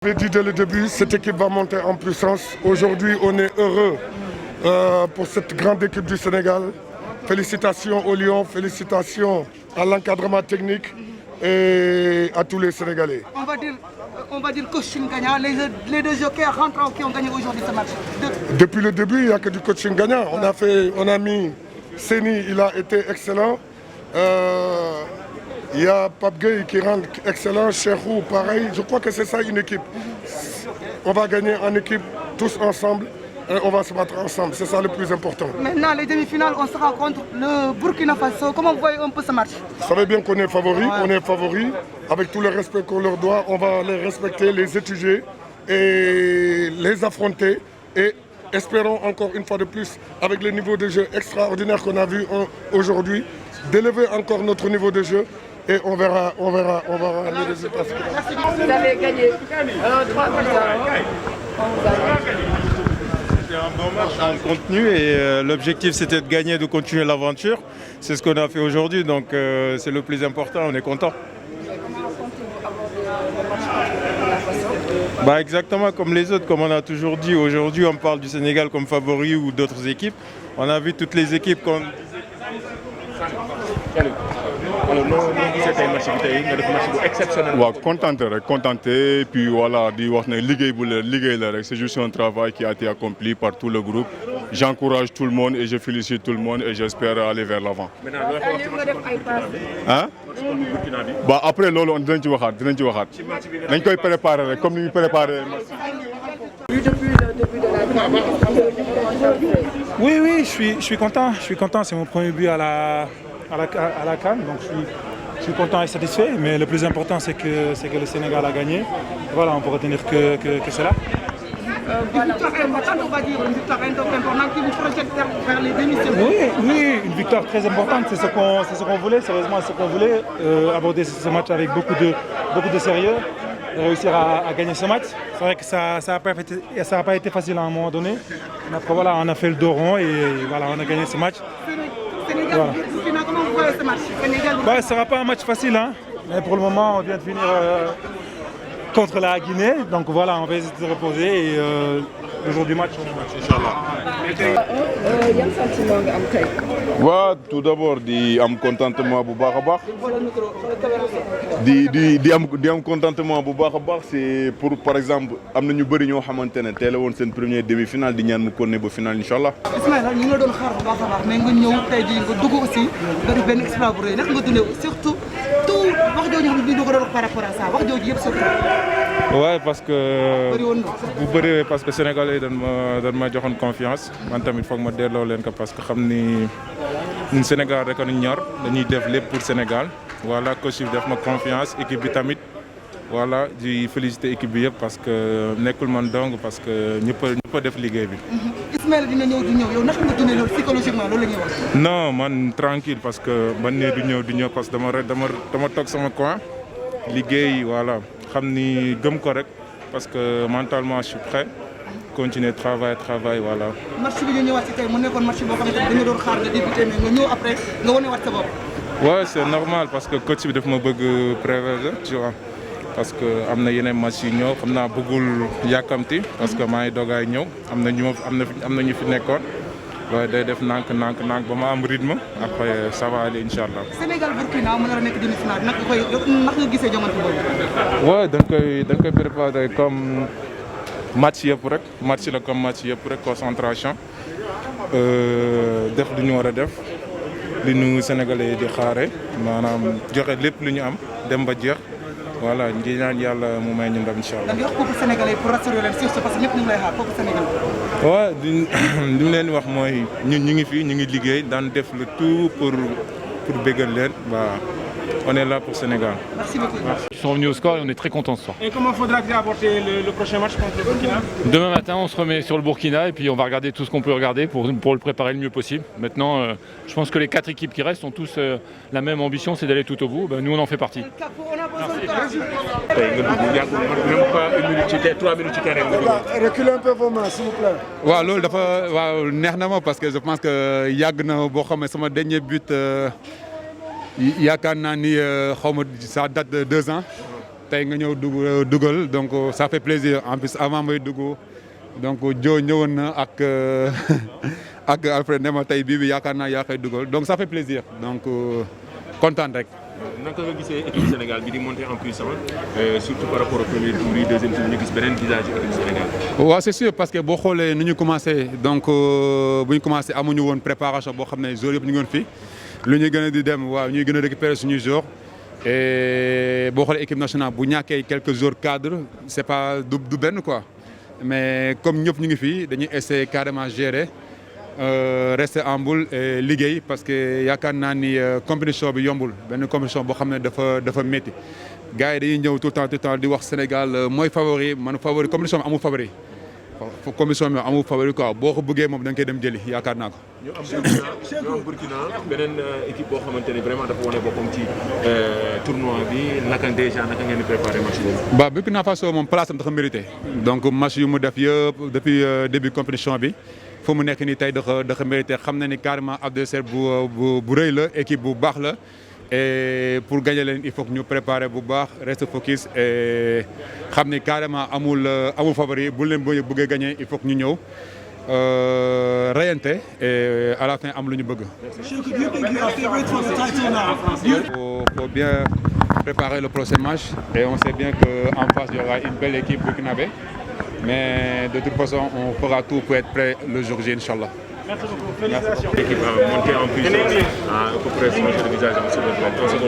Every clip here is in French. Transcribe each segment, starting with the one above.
J'avais dit dès le début, cette équipe va monter en puissance. Aujourd'hui, on est heureux pour cette grande équipe du Sénégal. Félicitations aux Lions, félicitations à l'encadrement technique et à tous les Sénégalais. On va dire coaching gagnant, les deux jokers rentrants qui ont gagné aujourd'hui ce match. Depuis le début, il n'y a que du coaching gagnant. On a mis Seni, il a été excellent. Il y a Pape Gueye qui rend excellent, Cheikhou pareil. Je crois que c'est ça une équipe. On va gagner en équipe tous ensemble et on va se battre ensemble. C'est ça le plus important. Maintenant, les demi-finales, on sera contre le Burkina Faso. Comment vous voyez un peu ce match? Vous savez bien qu'on est favori. Ouais. On est favori. Avec tout le respect qu'on leur doit, on va les respecter, les étudier et les affronter. Et espérons encore une fois de plus, avec le niveau de jeu extraordinaire qu'on a vu aujourd'hui, d'élever encore notre niveau de jeu. Et on verra les résultats. Vous avez gagné 3 C'était un bon match en contenu et l'objectif c'était de gagner, de continuer l'aventure. C'est ce qu'on a fait aujourd'hui, donc c'est le plus important, on est content. Exactement comme les autres, comme on a toujours dit. Aujourd'hui on parle du Sénégal comme favori ou d'autres équipes. On a vu toutes les équipes comme... alors noo gisee tey match bi tey nga def match bu exceptionnel. waaw contenté puis voilà di wax ne liggéey la rek c'est juste un travail qui a été accompli par tout le groupe. J'encourage tout le monde et je félicite tout le monde et j'espère aller vers l'avant. Maintenant loo wax ci match Burkina bi. Après loolu dinañ ci waxaat dañ koy préparer rek comme ni ñu préparer. Depuis le début de la guerre. Oui, je suis content. C'est mon premier but à la CAN, donc je suis content et satisfait. Mais le plus important, c'est que le Sénégal a gagné. Voilà, on peut retenir que cela. Une victoire importante, on va dire, une victoire importante qui vous projette vers les demi-finales. Oui, une victoire très importante. C'est ce qu'on voulait, sérieusement, ce qu'on voulait. Aborder ce match avec beaucoup de sérieux. Et réussir à gagner ce match. C'est vrai que ça n'a pas été facile à un moment donné. Mais après, voilà, on a fait le dos rond et voilà, on a gagné ce match. Sénégal, voilà. Comment vous voyez ce match? Ce ne sera pas un match facile, hein, mais pour le moment, on vient de finir contre la Guinée. Donc voilà, on va essayer de se reposer et le jour du match, on va Inch'Allah. Yan sentiment nga am tey? waaw tout d'abord di am contentement bu baax a baax. di am contentement bu baax a baax c'est pour par exemple am na ñu bëri ñoo xamante ne teel a woon seen première demi-finale di ñaan mu continuer ba finale Inch'Allah. Ismaïla ñu ngi la doon xaar bu baax a baax mais nga ñëw tey jii nga dugg aussi nga def benn exploit bu rëy naka nga dundee surtout tout wax jooju xam ne ñu ko doon wax par rapport à ça wax jooju yëpp surtout. Ouais, parce que bu bëri parce que Sénégalais yi dañ ma joxoon confiance man tamit foog ma delloo leen ko parce que xam ni ñun Sénégal rek a ñu ñor dañuy def lépp pour Sénégal voilà coach bi def ma confiance équipe bi tamit voilà di féliciter équipe bi yëpp parce que nekkul man dong parce que ñëpp a def liggéey bi. Ismaïla dina ñëw du ñëw yow naka nga dundee loolu psychologiquement loolu la ñuy wax. Non man tranquille parce que man ne du ñëw parce que dama toog sama coin liggéey voilà. xam ni gëm ko rek parce que mentalement je suis prêt continuer travail voilà. match bi ñu ñëwaat ci tey mu nekkoon match boo xamante ne dañu doon xaar nga débuté mais nga ñëw après nga wane waat sa bopp. Ouais c'est normal parce que coach bi daf ma bëgg préserver tu vois parce que am na yeneen match yu ñëw xam naa bëggul yàkkamti parce que maa ngi doogaay ñëw am na ñu fi nekkoon. waaye day def nànk ba ma am rythme après ça va aller Inch'Allah. Sénégal Burkina mu nar a nekk demi-finale naka nga gisee joŋante boobu. waaw da nga koy préparer comme match yëpp rek concentration def lu ñu war a def li ñu Sénégalais di xaare maanaam joxe lépp lu ñu am dem ba jeex voilà di ñaan yàlla mu may ñu ndam Inch'Allah. da nga wax peuple sénégalais pour rassurer leen surtout parce que ñëpp ñu ngi lay xaar peuple sénégalais. waaw li mu leen wax mooy ñun ñu ngi fii ñu ngi liggéey daan def le tout pour bégal leen waaw on est là pour Sénégal. Merci beaucoup. Ils sont revenus au score et on est très contents ce soir. Et comment faudra-t-il aborder le prochain match contre le Burkina? Demain matin, on se remet sur le Burkina et puis on va regarder tout ce qu'on peut regarder pour le préparer le mieux possible. Maintenant, je pense que les 4 équipes qui restent ont tous la même ambition, c'est d'aller tout au bout. Nous, on en fait partie. tey nga dugg yàggul même pas 1 minute ci 3 minutes ci terrain nga dugg. Reculez un peu vos mains s'il vous plaît. waaw loolu dafa waaw neex na ma parce que je pense que yàgg na boo xam ne sama dernier but yaakaar naa ni xaw ma ça date de 2 ans. tey nga ñëw dugal donc ça fait plaisir en plus avant may dugg donc Dio ñëwoon na ak ak Alfred ne ma tey bii bi yaakaar naa yaa koy dugal donc ça fait plaisir donc kontaan rek. naka nga gisee équipe Sénégal bi di monter en puissance surtout par rapport au premier tour yi deuxième tour ñu gis beneen visage équipe Sénégal. waaw c'est sûr parce que boo xoolee ni ñu commencé donc bu ñu commencé amuñu woon préparation boo xam ne joueurs yëpp ñu ngi woon fii lu ñuy gën a di dem waaw ñuy gën a récupérer suñuy joueurs et boo xoolee équipe nationale bu ñàkkee quelques joueurs cadres c'est pas du benn quoi mais comme ñëpp ñu ngi fii dañuy essayer carrément gérer. Rester en boule et liggéey parce que yaakaar naa ni compétition bi yombul benn compétition boo xam ne dafa métti gars yi dañuy ñëw tout le temps di wax Sénégal mooy favori man favori compétition bi amul favori compétition bi amul favori quoi boo ko bëggee moom da nga koy dem jëli yaakaar naa ko. ñu am Burkina beneen équipe boo xamante ni vraiment dafa wane boppam ci tournoi bi naka ngeen di préparer match boobu. ba Burkina Faso moom place am dafa mérité donc match yu mu def yëpp depuis début compétition bi. fu mu nekk nii tey dafa mérité xam na ni carrément adversaire bu rëy la équipe bu baax la et pour gagner leen il faut que ñu préparer bu baax reste focus et xam ni carrément amul favori bu leen bëggee gagner il faut que ñu ñëw reyante et à la fin am lu ñu bëgg. faut bien préparer le prochain match et on sait bien qu'en face il y aura une belle équipe burkinabé. Mais de toute façon, on fera tout pour être prêt le jour J, Inch'Allah. Merci beaucoup. Félicitations. L'équipe a monté en puissance, à peu près changer de visage en second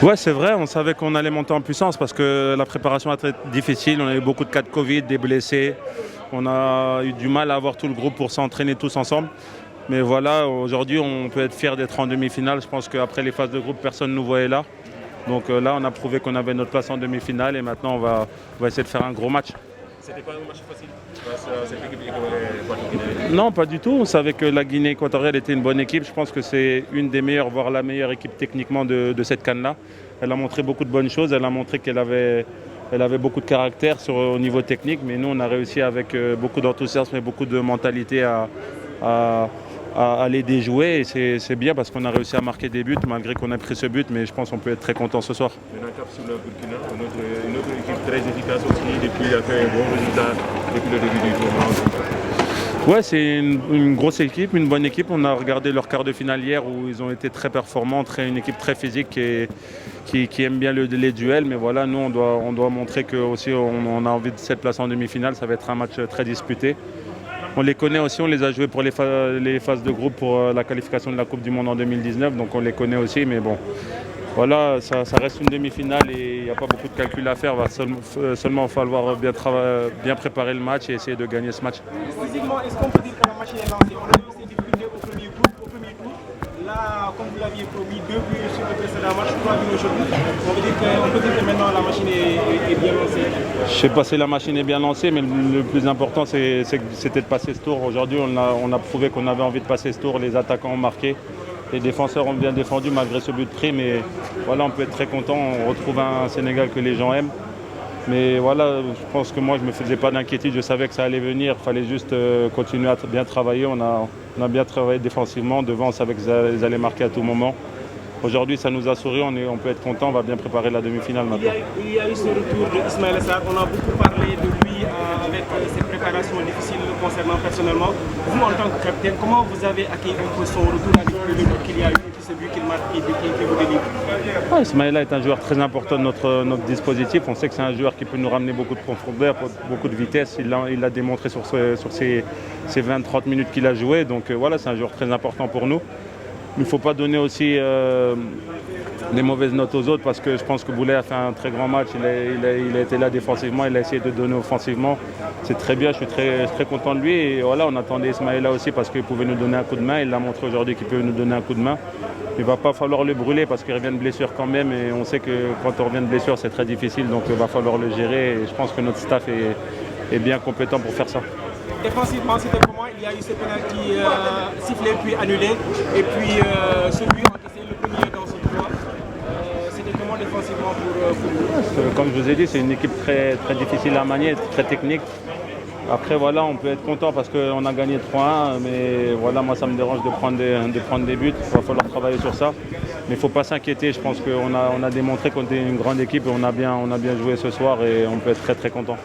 tour. Ouais, c'est vrai, on savait qu'on allait monter en puissance parce que la préparation était difficile. On a eu beaucoup de cas de Covid, des blessés. On a eu du mal à avoir tout le groupe pour s'entraîner tous ensemble. Mais voilà, aujourd'hui, on peut être fiers d'être en demi-finale. Je pense qu'après les phases de groupe, personne ne nous voyait là. Donc là, on a prouvé qu'on avait notre place en demi-finale et maintenant, on va essayer de faire un gros match. C'était pas un match facile face à cette équipe équatoriale? Non, pas du tout. On savait que la Guinée équatoriale était une bonne équipe. Je pense que c'est une des meilleures, voire la meilleure équipe techniquement de cette CAN-là. Elle a montré beaucoup de bonnes choses. Elle a montré qu'elle avait beaucoup de caractère au niveau technique. Mais nous, on a réussi avec beaucoup d'enthousiasme et beaucoup de mentalité à aller déjouer et c'est bien parce qu'on a réussi à marquer des buts malgré qu'on a pris ce but, mais je pense qu'on peut être très content ce soir. Maintenant, cap sur le Burkina, une autre équipe très efficace aussi depuis il a fait un bon résultat depuis le début du tournoi. Ouais, c'est une grosse équipe, une bonne équipe. On a regardé leur quart de finale hier où ils ont été très performants, une équipe très physique et qui aime bien les duels. Mais voilà, nous on doit montrer que aussi on a envie de cette place en demi-finale. Ça va être un match très disputé. On les connaît aussi, on les a joués pour les phases de groupe pour la qualification de la Coupe du Monde en 2019, donc on les connaît aussi, mais bon, voilà, ça reste une demi-finale et il n'y a pas beaucoup de calculs à faire, il va seulement falloir bien préparer le match et essayer de gagner ce match. Physiquement, est-ce qu'on peut dire que la machine est lancée? On a vu ces difficultés au premier tour, là, comme vous l'aviez promis, 2 buts sur le précédent match, 3 buts aujourd'hui, on peut dire que maintenant la machine est bien lancée. Je ne sais pas si la machine est bien lancée, mais le plus important c'était de passer ce tour. Aujourd'hui, on a prouvé qu'on avait envie de passer ce tour, les attaquants ont marqué, les défenseurs ont bien défendu malgré ce but pris, mais voilà, on peut être très content, on retrouve un Sénégal que les gens aiment. Mais voilà, je pense que moi je ne me faisais pas d'inquiétude, je savais que ça allait venir, il fallait juste continuer à bien travailler. On a bien travaillé défensivement, devant on savait qu'ils allaient marquer à tout moment. Aujourd'hui ça nous a souri, on peut être content, on va bien préparer la demi-finale maintenant. Il y a eu ce retour d'Ismaël Sarr, on a beaucoup parlé de lui avec ses préparations difficiles concernant personnellement. Vous en tant que capitaine, comment vous avez accueilli un peu son retour avec le but qu'il y a eu, ce but qu'il marque et qui vous délivre? Ismaël est un joueur très important de notre dispositif. On sait que c'est un joueur qui peut nous ramener beaucoup de profondeur, beaucoup de vitesse. Il l'a démontré sur ces 20-30 minutes qu'il a joué. Donc voilà, c'est un joueur très important pour nous. Il ne faut pas donner aussi des mauvaises notes aux autres parce que je pense que Boulay a fait un très grand match. Il a été là défensivement, il a essayé de donner offensivement. C'est très bien, je suis très content de lui. Et voilà, on attendait Ismaïla aussi parce qu'il pouvait nous donner un coup de main. Il l'a montré aujourd'hui qu'il peut nous donner un coup de main. Il ne va pas falloir le brûler parce qu'il revient de blessure quand même. Et on sait que quand on revient de blessure, c'est très difficile. Donc il va falloir le gérer. Et je pense que notre staff est bien compétent pour faire ça. Défensivement, c'était comment? Il y a eu ce penalty sifflé puis annulé. Et puis celui encaissé, le premier dans ce tournoi. C'était comment défensivement pour vous? Comme je vous ai dit, c'est une équipe très difficile à manier, très technique. Après, voilà, on peut être content parce qu'on a gagné 3-1, mais voilà, moi, ça me dérange de prendre des buts. Il va falloir travailler sur ça. Mais il ne faut pas s'inquiéter. Je pense qu'on a démontré qu'on était une grande équipe et on a bien joué ce soir et on peut être très, très content.